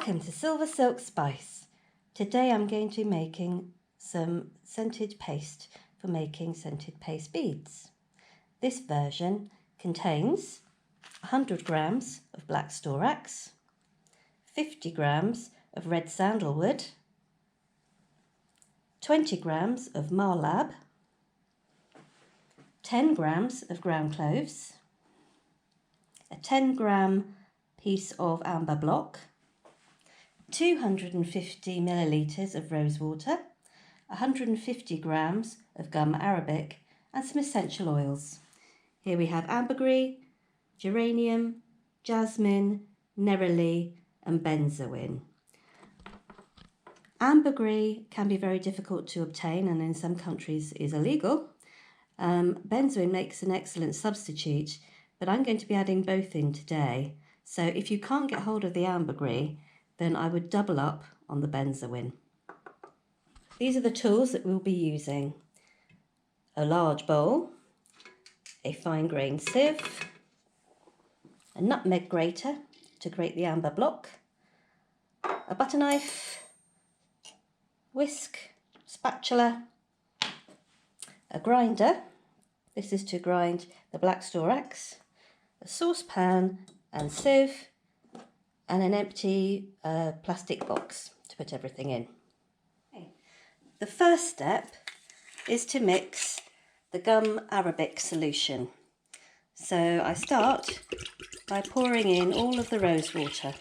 Welcome to Silver Silk Spice. Today I'm going to be making some scented paste for making scented paste beads. This version contains 100 grams of black storax, 50 grams of red sandalwood, 20 grams of Mahlab, 10 grams of ground cloves, a 10-gram piece of amber block, 250 millilitres of rosewater, 150 grams of gum arabic and some essential oils. Here we have ambergris, geranium, jasmine, neroli and benzoin. Ambergris can be very difficult to obtain and in some countries is illegal. Benzoin makes an excellent substitute, but I'm going to be adding both in today. So if you can't get hold of the ambergris, then I would double up on the benzoin. These are the tools that we'll be using. A large bowl, a fine grained sieve, a nutmeg grater to grate the amber block, a butter knife, whisk, spatula, a grinder, this is to grind the black storax, a saucepan and sieve, and an empty plastic box to put everything in. Okay. The first step is to mix the gum arabic solution. So I start by pouring in all of the rosewater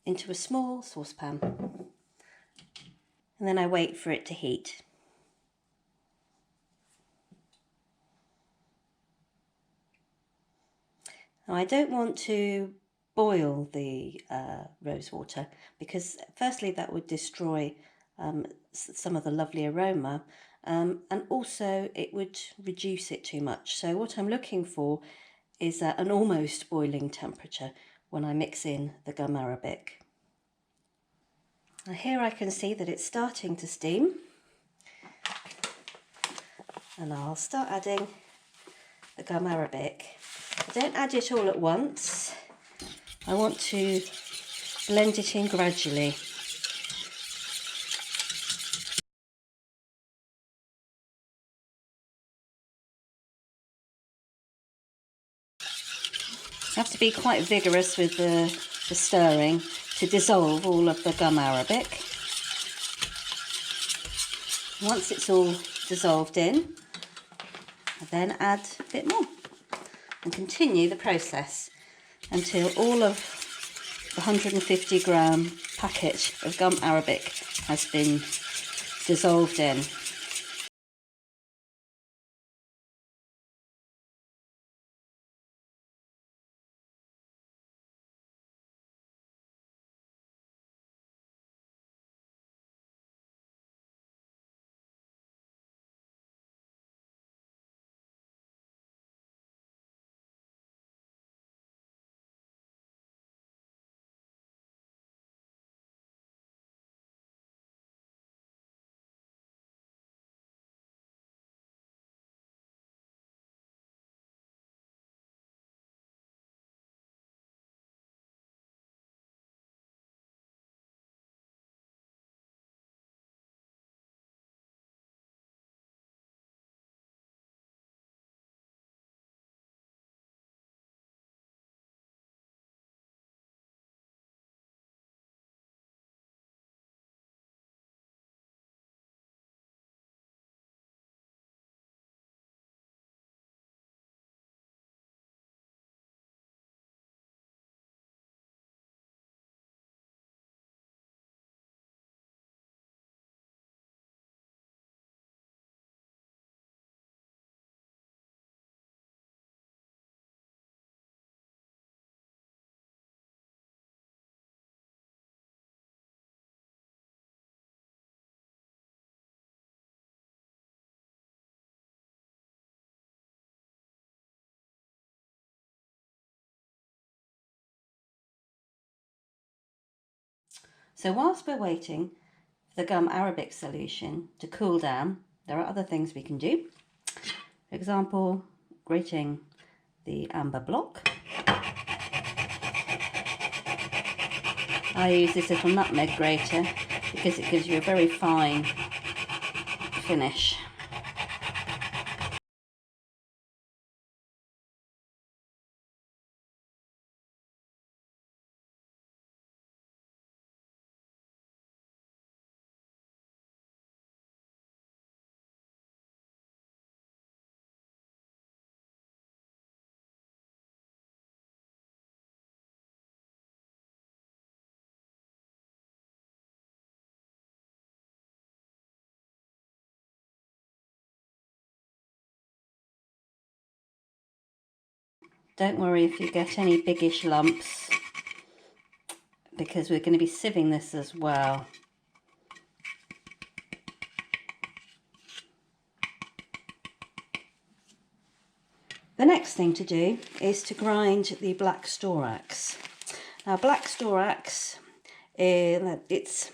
into a small saucepan, and then I wait for it to heat. Now I don't want to boil the rosewater because firstly that would destroy some of the lovely aroma and also it would reduce it too much. So what I'm looking for is an almost boiling temperature when I mix in the gum arabic. Now here I can see that it's starting to steam, and I'll start adding the gum arabic. I don't add it all at once. I want to blend it in gradually. You have to be quite vigorous with the stirring to dissolve all of the gum arabic. Once it's all dissolved in, I then add a bit more and continue the process until all of the 150 gram packet of gum arabic has been dissolved in. So whilst we're waiting for the gum arabic solution to cool down, there are other things we can do. For example, grating the amber block. I use this little nutmeg grater because it gives you a very fine finish. Don't worry if you get any biggish lumps, because we're going to be sieving this as well. The next thing to do is to grind the black storax. Now, black storax, it's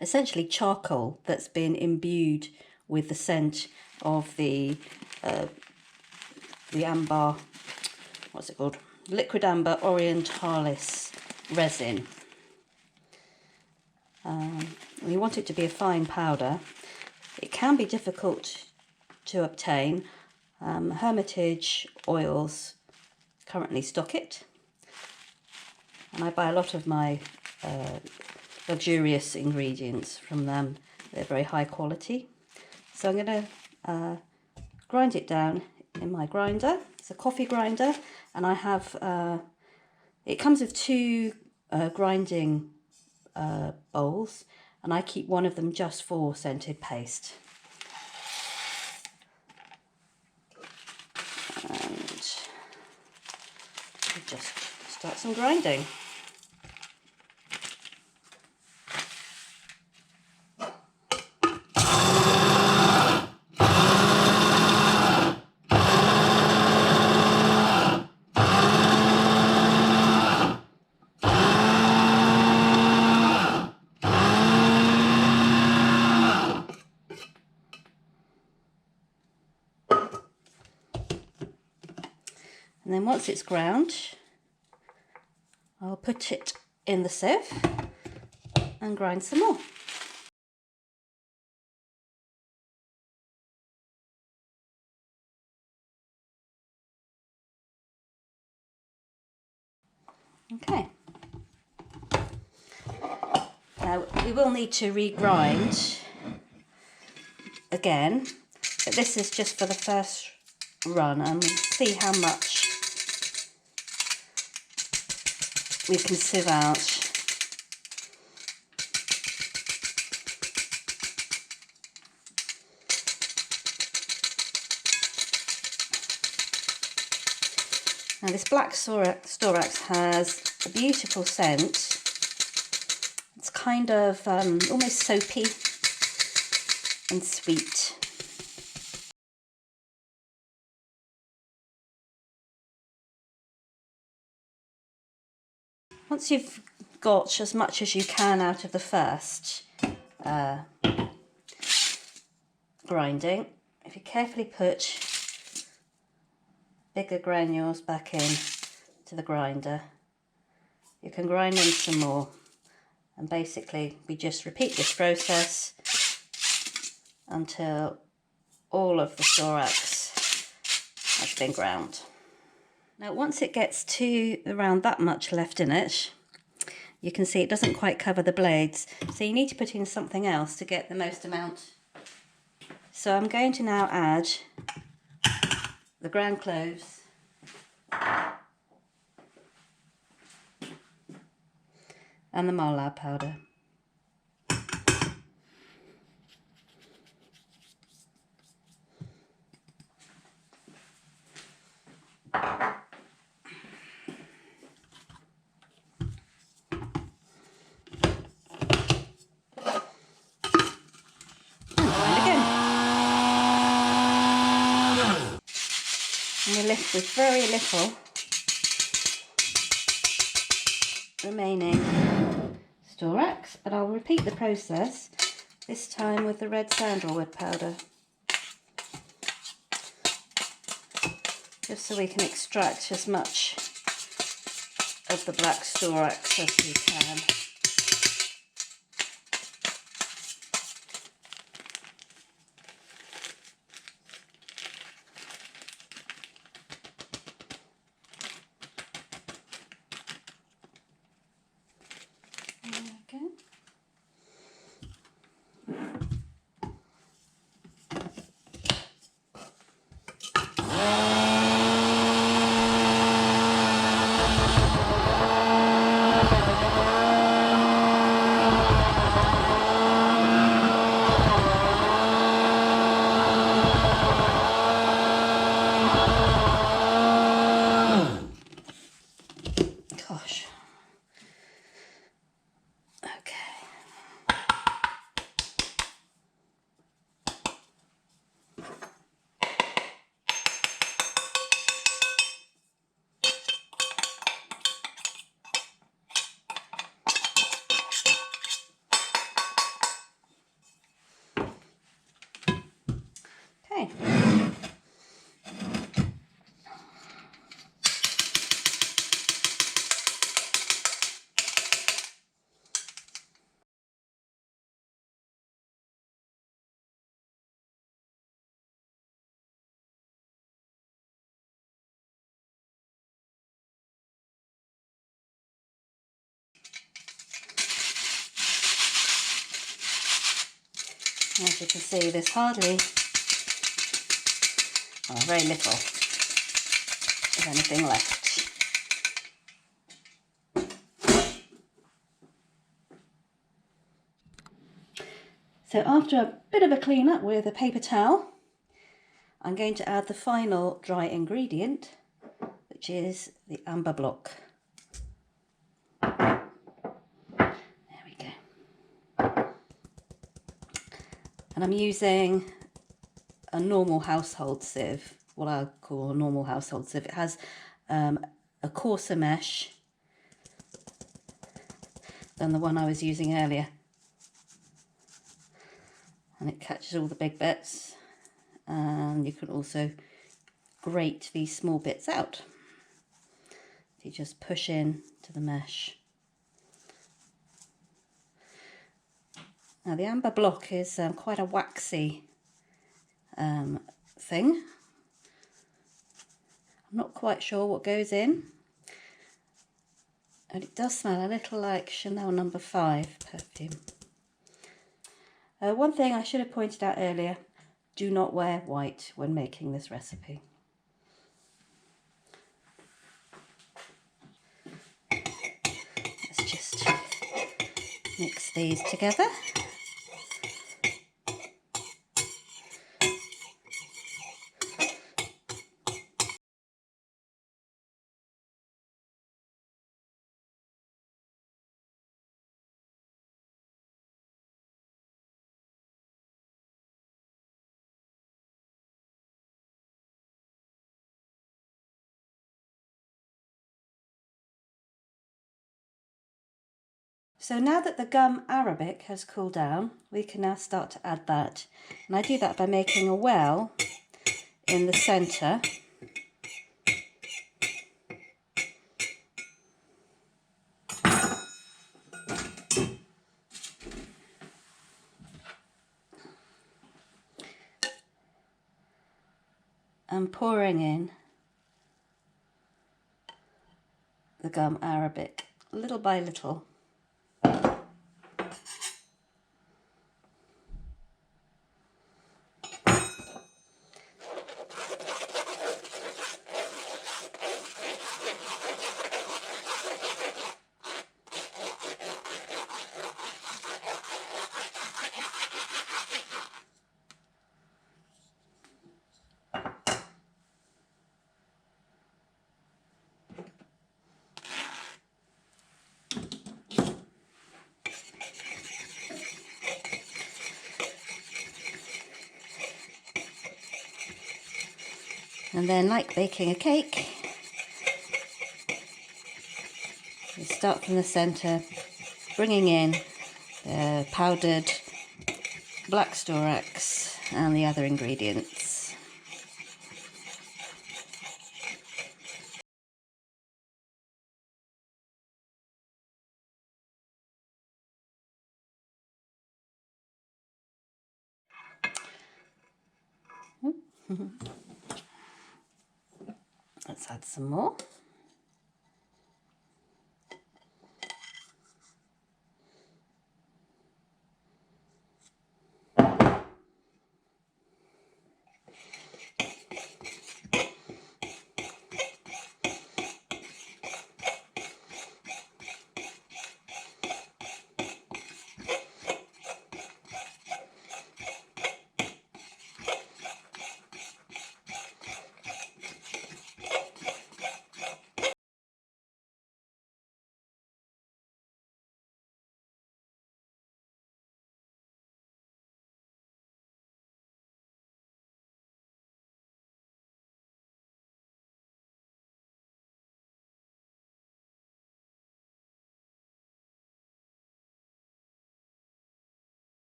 essentially charcoal that's been imbued with the scent of the amber, what's it called? Liquidamber Orientalis resin. We want it to be a fine powder. It can be difficult to obtain. Hermitage Oils currently stock it, and I buy a lot of my luxurious ingredients from them. They're very high quality. So I'm going to grind it down in my grinder. It's a coffee grinder, and I have it comes with two grinding bowls, and I keep one of them just for scented paste. And just start some grinding. And then once it's ground, I'll put it in the sieve and grind some more. Okay. Now we will need to regrind again, but this is just for the first run, and we'll see how much we can sieve out. Now this black storax has a beautiful scent. It's kind of almost soapy and sweet. Once you've got as much as you can out of the first grinding, if you carefully put bigger granules back in to the grinder, you can grind them some more, and basically we just repeat this process until all of the storax has been ground. Now once it gets to around that much left in it, you can see it doesn't quite cover the blades, so you need to put in something else to get the most amount. So I'm going to now add the ground cloves and the Mahlab powder. And we lift with very little remaining storax, but I'll repeat the process, this time with the Red Sandalwood Powder, just so we can extract as much of the black storax as we can. There we go. Gosh. Okay. Okay. As you can see, there's hardly, well, very little, if anything, left. So after a bit of a clean up with a paper towel, I'm going to add the final dry ingredient, which is the amber block. There we go. And I'm using a normal household sieve, what I call a normal household sieve. It has a coarser mesh than the one I was using earlier. And it catches all the big bits. And you can also grate these small bits out. If you just push in to the mesh. Now the amber block is quite a waxy thing. I'm not quite sure what goes in. And it does smell a little like Chanel No. 5 perfume. One thing I should have pointed out earlier, do not wear white when making this recipe. Let's just mix these together. So now that the gum arabic has cooled down, we can now start to add that. And I do that by making a well in the centre. And pouring in the gum arabic, little by little. And then, like baking a cake, you start from the centre, bringing in the powdered black storax and the other ingredients. Let's add some more.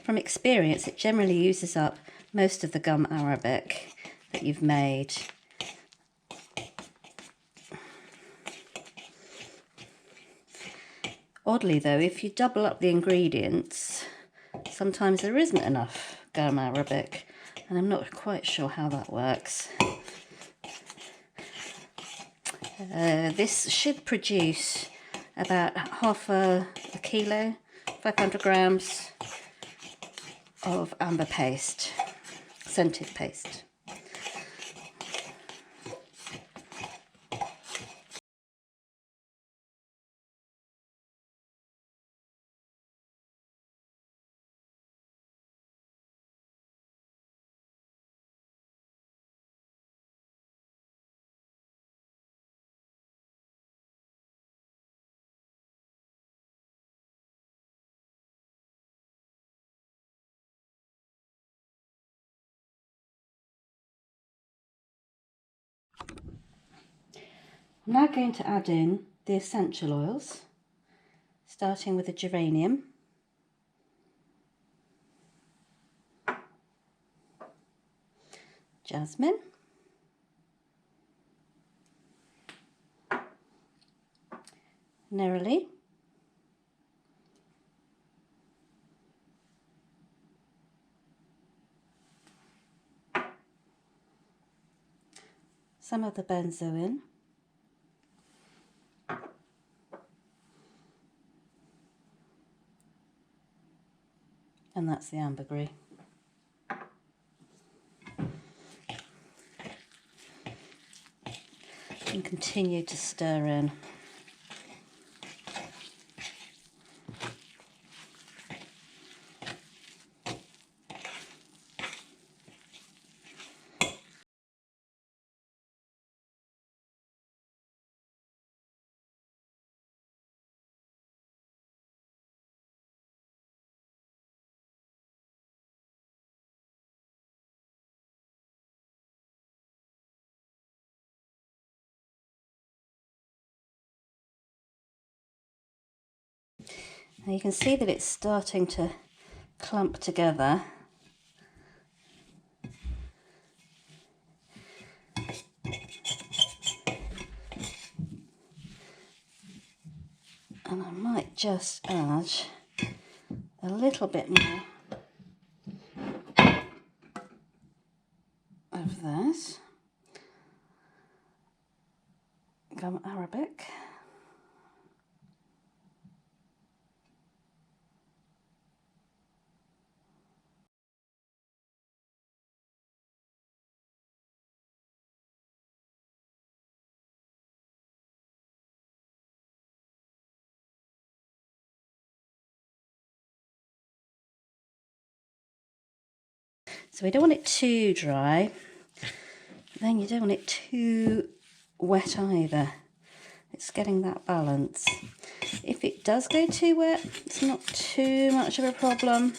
From experience, it generally uses up most of the gum arabic that you've made. Oddly though, if you double up the ingredients, sometimes there isn't enough gum arabic, and I'm not quite sure how that works. This should produce about half a kilo, 500 grams of amber paste, scented paste. I'm now going to add in the essential oils, starting with the geranium, jasmine, neroli, some of the benzoin, and that's the ambergris. And continue to stir in. Now you can see that it's starting to clump together. And I might just add a little bit more of this gum arabic. So we don't want it too dry, then you don't want it too wet either. It's getting that balance. If it does go too wet, it's not too much of a problem.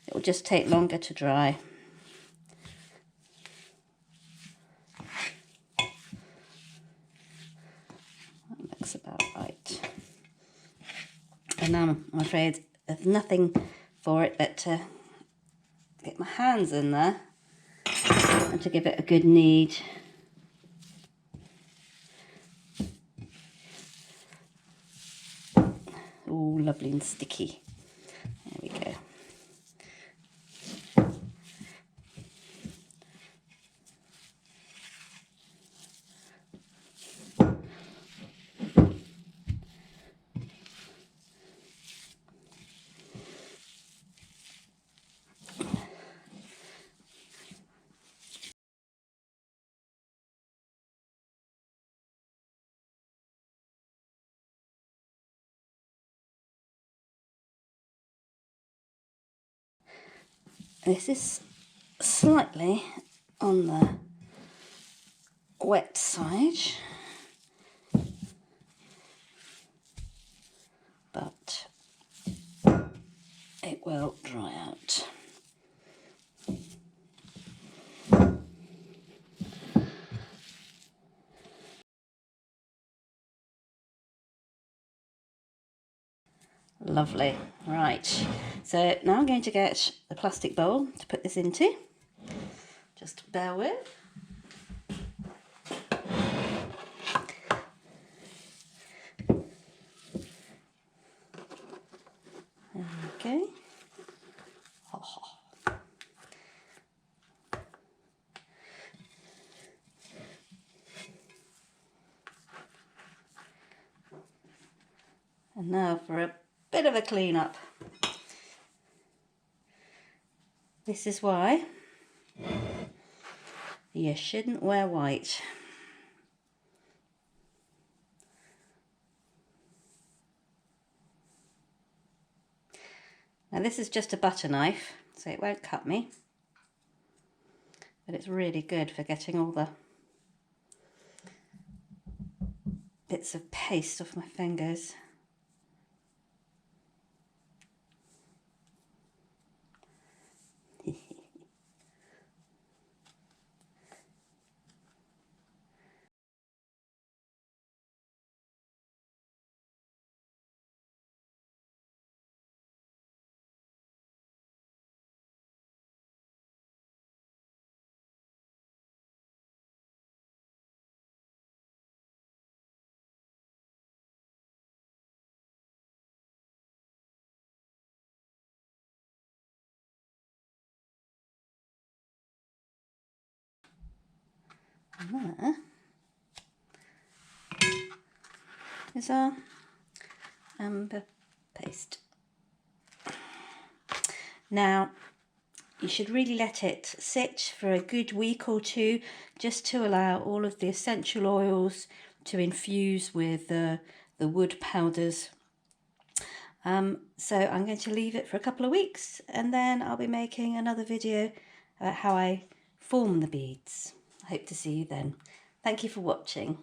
It will just take longer to dry. That looks about right. And now I'm afraid there's nothing for it but to get my hands in there and to give it a good knead. Oh, lovely and sticky. There we go. This is slightly on the wet side, but it will dry out. Lovely. Right, so now I'm going to get the plastic bowl to put this into. Just bear with. Okay. Oh. And now for a bit of a clean up. This is why you shouldn't wear white. Now this is just a butter knife, so it won't cut me, but it's really good for getting all the bits of paste off my fingers. And there is our amber paste. Now you should really let it sit for a good week or two, just to allow all of the essential oils to infuse with the wood powders. So I'm going to leave it for a couple of weeks, and then I'll be making another video about how I form the beads. I hope to see you then. Thank you for watching.